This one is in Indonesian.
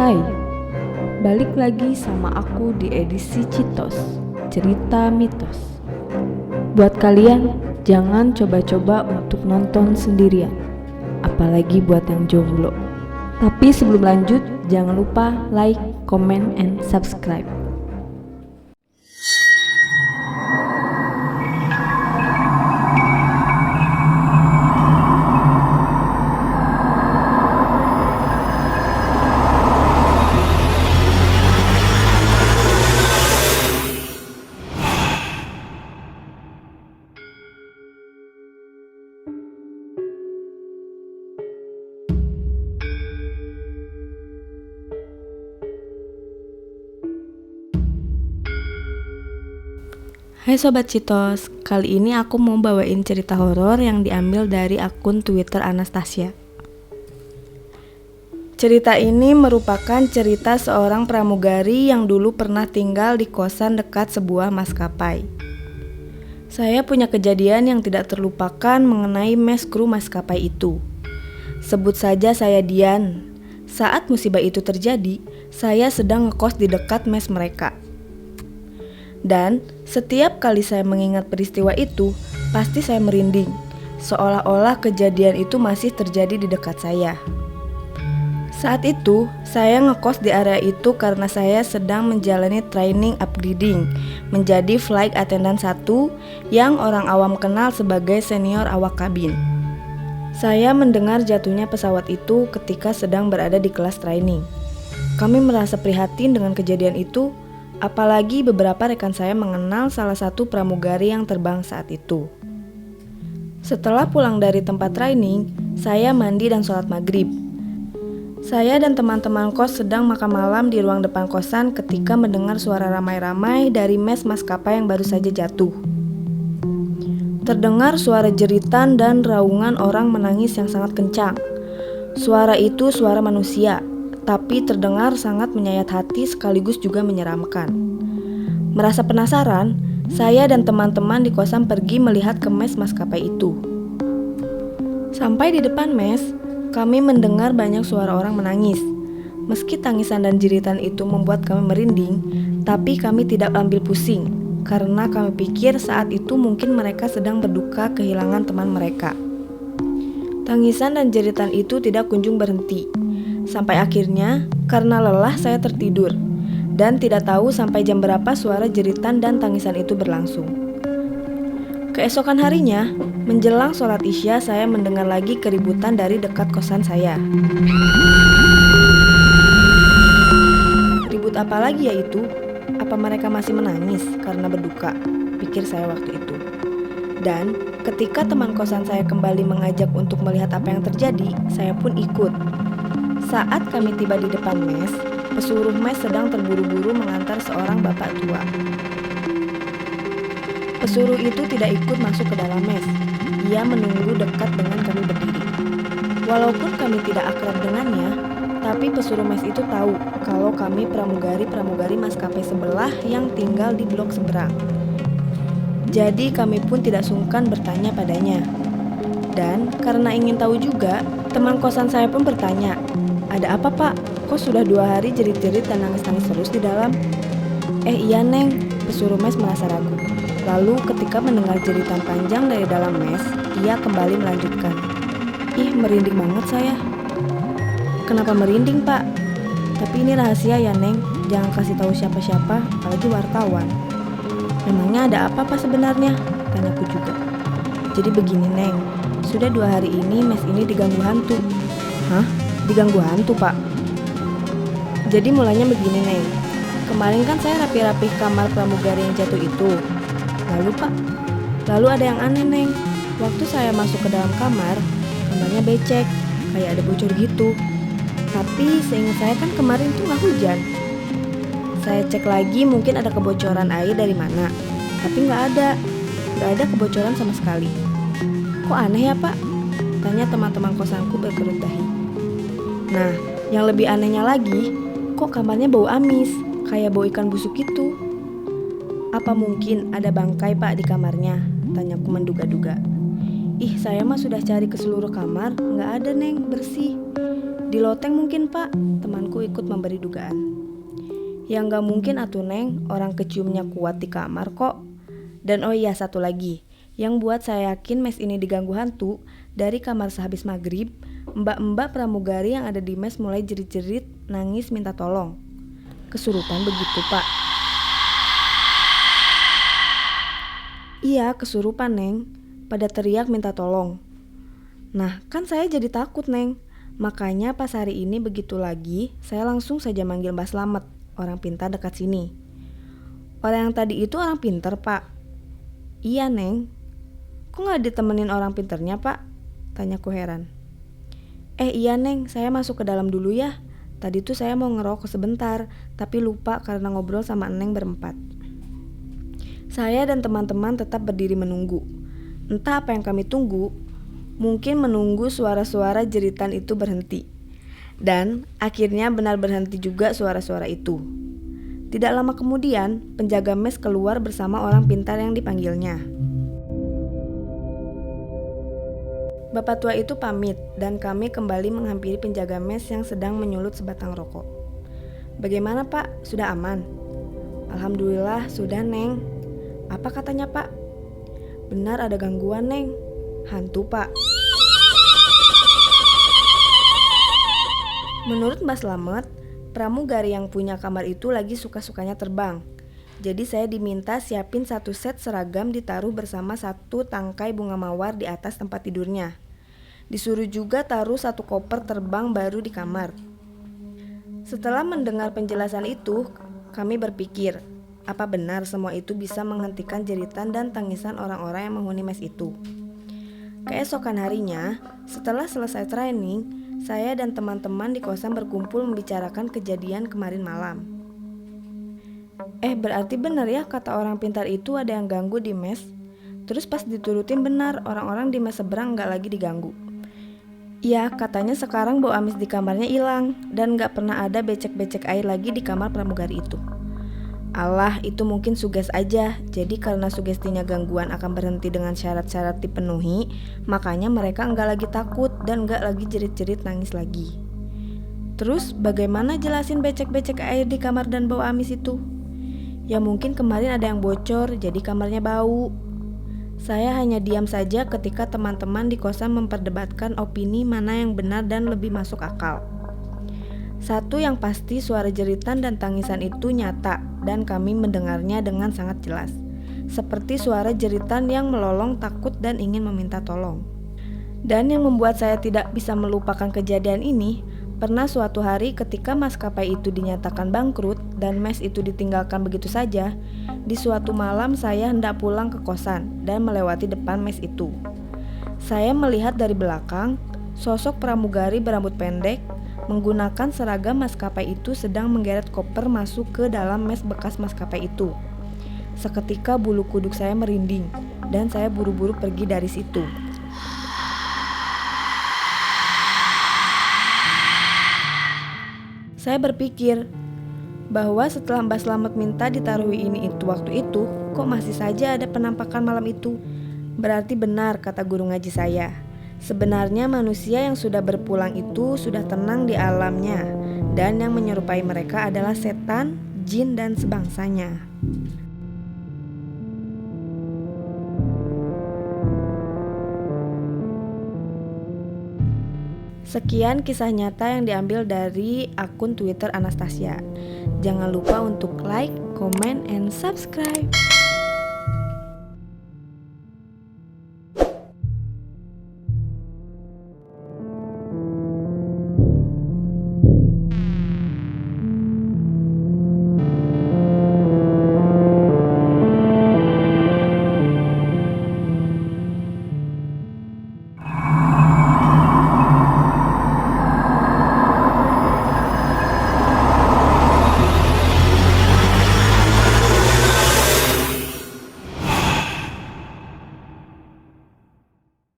Hai, balik lagi sama aku di edisi Citos, cerita mitos. Buat kalian, jangan coba-coba untuk nonton sendirian, apalagi buat yang jomblo. Tapi sebelum lanjut, jangan lupa like, comment, and subscribe. Hai Sobat Citos, kali ini aku mau bawain cerita horor yang diambil dari akun Twitter Anastasia. Cerita ini merupakan cerita seorang pramugari yang dulu pernah tinggal di kosan dekat sebuah maskapai. Saya punya kejadian yang tidak terlupakan mengenai mes kru maskapai itu. Sebut saja saya Dian. Saat musibah itu terjadi, saya sedang ngekos di dekat mes mereka. Dan setiap kali saya mengingat peristiwa itu, pasti saya merinding, seolah-olah kejadian itu masih terjadi di dekat saya. Saat itu, saya ngekos di area itu karena saya sedang menjalani training upgrading menjadi flight attendant 1 yang orang awam kenal sebagai senior awak kabin. Saya mendengar jatuhnya pesawat itu ketika sedang berada di kelas training. Kami merasa prihatin dengan kejadian itu, apalagi beberapa rekan saya mengenal salah satu pramugari yang terbang saat itu. Setelah pulang dari tempat training, saya mandi dan sholat maghrib. Saya dan teman-teman kos sedang makan malam di ruang depan kosan ketika mendengar suara ramai-ramai dari mes maskapai yang baru saja jatuh. Terdengar suara jeritan dan raungan orang menangis yang sangat kencang. Suara itu suara manusia, tapi terdengar sangat menyayat hati sekaligus juga menyeramkan. Merasa penasaran, saya dan teman-teman di kosan pergi melihat ke mes maskapai itu. Sampai di depan mes, kami mendengar banyak suara orang menangis. Meski tangisan dan jeritan itu membuat kami merinding, tapi kami tidak ambil pusing, karena kami pikir saat itu mungkin mereka sedang berduka kehilangan teman mereka. Tangisan dan jeritan itu tidak kunjung berhenti. Sampai akhirnya, karena lelah saya tertidur dan tidak tahu sampai jam berapa suara jeritan dan tangisan itu berlangsung. Keesokan harinya, menjelang sholat Isya, saya mendengar lagi keributan dari dekat kosan saya. Ribut apa lagi ya itu? Apa mereka masih menangis karena berduka? Pikir saya waktu itu. Dan ketika teman kosan saya kembali mengajak untuk melihat apa yang terjadi, saya pun ikut. Saat kami tiba di depan mes, pesuruh mes sedang terburu-buru mengantar seorang bapak tua. Pesuruh itu tidak ikut masuk ke dalam mes. Ia menunggu dekat dengan kami berdiri. Walaupun kami tidak akrab dengannya, tapi pesuruh mes itu tahu kalau kami pramugari maskapai sebelah yang tinggal di blok seberang. Jadi kami pun tidak sungkan bertanya padanya. Dan karena ingin tahu juga, teman kosan saya pun bertanya, "Ada apa pak? Kok sudah 2 hari jerit-jerit dan nangis-nangis terus di dalam?" Iya neng," pesuruh mes merasa ragu. Lalu ketika mendengar jeritan panjang dari dalam mes, ia kembali melanjutkan, Merinding banget saya." "Kenapa merinding pak?" "Tapi ini rahasia ya neng, jangan kasih tahu siapa-siapa, apalagi wartawan." "Memangnya ada apa pak sebenarnya?" tanyaku juga. "Jadi begini neng, sudah 2 hari ini mes ini diganggu hantu." "Hah? Diganggu hantu pak?" "Jadi mulanya begini neng, kemarin kan saya rapi-rapi kamar pramugari yang jatuh itu. Lalu pak, ada yang aneh neng. Waktu saya masuk ke dalam kamar, kamarnya becek, kayak ada bocor gitu. Tapi seingat saya kan kemarin tuh gak hujan. Saya cek lagi mungkin ada kebocoran air dari mana, tapi gak ada kebocoran sama sekali." "Kok aneh ya pak?" tanya teman-teman kosanku berkerut dahi. Nah, yang lebih anehnya lagi, kok kamarnya bau amis, kayak bau ikan busuk gitu. "Apa mungkin ada bangkai pak di kamarnya?" tanyaku menduga-duga. Saya mah sudah cari ke seluruh kamar, nggak ada neng, bersih. Di loteng mungkin pak, temanku ikut memberi dugaan. Ya nggak mungkin atuh Neng, orang keciumnya kuat di kamar kok. Dan oh iya satu lagi, yang buat saya yakin mes ini diganggu hantu, dari kamar sehabis maghrib, mbak-mbak pramugari yang ada di mes mulai jerit-jerit, nangis minta tolong. Kesurupan begitu pak? Iya kesurupan Neng, pada teriak minta tolong. Nah kan saya jadi takut Neng. Makanya pas hari ini begitu lagi, saya langsung saja manggil Mbak Slamet, orang pintar dekat sini. Orang yang tadi itu orang pintar pak? Iya Neng. Kok gak ditemenin orang pinternya pak? Tanyaku heran. Iya Neng, saya masuk ke dalam dulu ya. Tadi tuh saya mau ngerokok sebentar, tapi lupa karena ngobrol sama Neng berempat. Saya dan teman-teman tetap berdiri menunggu. Entah apa yang kami tunggu, mungkin menunggu suara-suara jeritan itu berhenti. Dan akhirnya benar berhenti juga suara-suara itu. Tidak lama kemudian, penjaga mes keluar bersama orang pintar yang dipanggilnya. Bapak tua itu pamit dan kami kembali menghampiri penjaga mes yang sedang menyulut sebatang rokok. Bagaimana pak, sudah aman? Alhamdulillah sudah Neng. Apa katanya pak? Benar ada gangguan Neng. Hantu pak. Menurut Mbak Slamet, pramugari yang punya kamar itu lagi suka-sukanya terbang. Jadi saya diminta siapin satu set seragam ditaruh bersama satu tangkai bunga mawar di atas tempat tidurnya. Disuruh juga taruh satu koper terbang baru di kamar. Setelah mendengar penjelasan itu, kami berpikir, apa benar semua itu bisa menghentikan jeritan dan tangisan orang-orang yang menghuni mes itu? Keesokan harinya, setelah selesai training, saya dan teman-teman di kosan berkumpul membicarakan kejadian kemarin malam. Berarti benar ya kata orang pintar itu ada yang ganggu di mes. Terus pas diturutin benar, orang-orang di mes seberang gak lagi diganggu. Iya, katanya sekarang bau amis di kamarnya hilang dan gak pernah ada becek-becek air lagi di kamar pramugari itu. Allah, itu mungkin suges aja. Jadi karena sugestinya gangguan akan berhenti dengan syarat-syarat dipenuhi, makanya mereka enggak lagi takut dan enggak lagi jerit-jerit nangis lagi. Terus bagaimana jelasin becek-becek air di kamar dan bau amis itu? Ya mungkin kemarin ada yang bocor, jadi kamarnya bau. Saya hanya diam saja ketika teman-teman di kosan memperdebatkan opini mana yang benar dan lebih masuk akal. Satu yang pasti suara jeritan dan tangisan itu nyata dan kami mendengarnya dengan sangat jelas. Seperti suara jeritan yang melolong takut dan ingin meminta tolong. Dan yang membuat saya tidak bisa melupakan kejadian ini, pernah suatu hari ketika maskapai itu dinyatakan bangkrut dan mes itu ditinggalkan begitu saja, di suatu malam saya hendak pulang ke kosan dan melewati depan mes itu. Saya melihat dari belakang, sosok pramugari berambut pendek, menggunakan seragam maskapai itu sedang menggeret koper masuk ke dalam mes bekas maskapai itu. Seketika bulu kuduk saya merinding dan saya buru-buru pergi dari situ. Saya berpikir bahwa setelah Mbak Slamet minta ditaruhi ini itu waktu itu, kok masih saja ada penampakan malam itu? Berarti benar kata guru ngaji saya. Sebenarnya manusia yang sudah berpulang itu sudah tenang di alamnya, dan yang menyerupai mereka adalah setan, jin, dan sebangsanya. Sekian kisah nyata yang diambil dari akun Twitter Anastasia. Jangan lupa untuk like, comment, and subscribe.